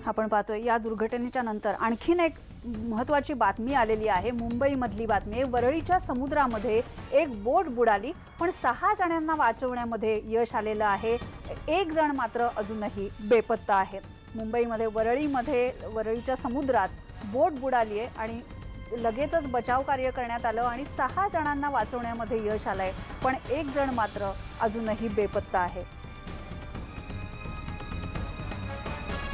आपण पाहतोय या दुर्घटनेच्या नंतर आणखीन एक महत्त्वाची बातमी आलेली आहे। मुंबईमधली बातमी आहे। वरळीच्या समुद्रामध्ये एक बोट बुडाली, पण 6 जणांना वाचवण्यामध्ये यश आलेलं आहे। एक जण मात्र अजूनही बेपत्ता आहे। मुंबईमध्ये वरळीच्या समुद्रात बोट बुडाली आहे आणि लगेचच बचाव कार्य करण्यात आलं आणि 6 जणांना वाचवण्यामध्ये यश आलंय, पण एक जण मात्र अजूनही बेपत्ता आहे।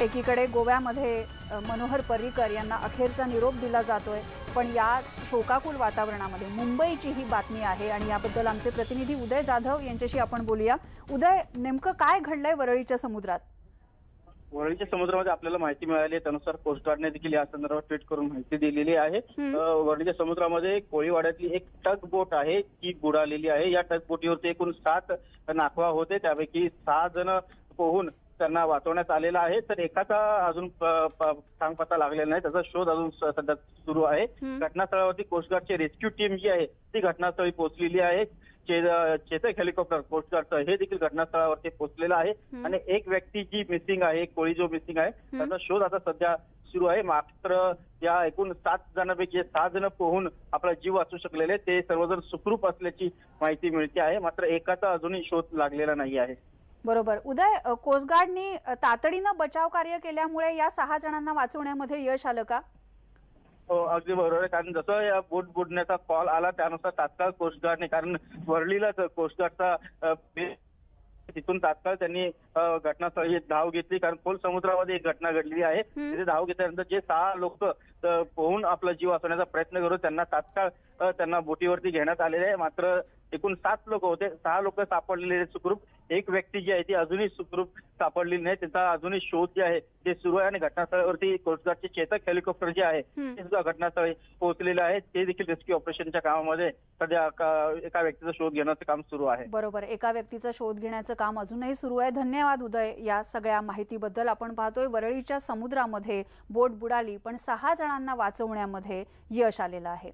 एकीकडे गोव्यामध्ये मनोहर पर्रीकर यांना अखेरचा निरोप दिला जातोय, पण या शोकाकुल वातावरणामध्ये मुंबईची ही बातमी आहे आणि याबद्दल आमचे प्रतिनिधी उदय जाधव यांच्याशी आपण बोलूया। उदय, नेमकं काय घडलंय वरळीच्या समुद्रात? वरळीच्या समुद्रामध्ये आपल्याला माहिती मिळाली आहे, त्यानुसार कोस्ट गार्डने देखील या संदर्भात ट्विट करून माहिती दिलेली आहे। वरळीच्या समुद्रामध्ये कोळीवाड्यातली एक टग बोट आहे, ती बुडालेली आहे। या टग बोटीवरती एकूण 7 नाखवा होते, त्यापैकी 6 जण पोहून त्यांना वाचवण्यात आलेला आहे। तर एकाचा अजून सांगपत्ता लागलेला नाही, त्याचा शोध अजून सध्या सुरू आहे। घटनास्थळावरती कोस्ट गार्डची रेस्क्यू टीम जी आहे ती घटनास्थळी पोहोचलेली आहे। चेतक हेलिकॉप्टर कोस्ट गार्डचं हे देखील घटनास्थळावरती पोहोचलेलं आहे आणि एक व्यक्ती जी मिसिंग आहे, कोळी जो मिसिंग आहे, त्याचा शोध आता सध्या सुरू आहे। मात्र या एकूण 7 जणांपैकी 6 जण पोहून आपला जीव वाचू शकलेले ते सर्वजण सुखरूप असल्याची माहिती मिळते आहे। मात्र एकाचा अजूनही शोध लागलेला नाही आहे। बरोबर उदय, कोस्ट गार्डनी तातडीनं बचाव कार्य केल्यामुळे या 6 जणांना वाचवण्यामध्ये यश आलं का? हो, अगदी बरोबर आहे। कारण जसं या बोट बुडण्याचा कॉल आला त्यानुसार तात्काळ कोस्ट गार्डने, कारण वरळीलाच कोस्ट गार्डचा तिथून तात्काळ त्यांनी घटनास्थळी धाव घेतली, कारण खोल समुद्रामध्ये एक घटना घडलेली आहे। तिथे धाव घेतल्यानंतर जे 6 लोक पोहून आपला जीव वाचवण्याचा प्रयत्न करत त्यांना तात्काळ त्यांना बोटीवरती घेण्यात आलेले आहे। मात्र एकूण 7 लोक होते, 6 लोक सापडलेले सुखरूप, एक व्यक्ती जी आहे ती अजूनही सुखरूप सापडलेली नाही, त्याचा अजूनही शोध जे आहे ते सुरू आहे। आणि घटनास्थळावरती कोस्ट गार्डचे चेतक हेलिकॉप्टर जे आहे ते सुद्धा घटनास्थळी पोहोचलेले आहे। ते देखील रेस्क्यू ऑपरेशनच्या कामामध्ये सध्या एका व्यक्तीचा शोध घेण्याचं काम सुरू आहे। बरोबर, एका व्यक्तीचा शोध घेण्याचं काम अजूनही सुरू आहे। धन्यवाद उदय या सगळ्या माहितीबद्दल। आपण पाहतोय वरळीच्या समुद्रामध्ये बोट बुडाली, पण 6 जणांना वाचवण्यामध्ये यश आलेलं आहे।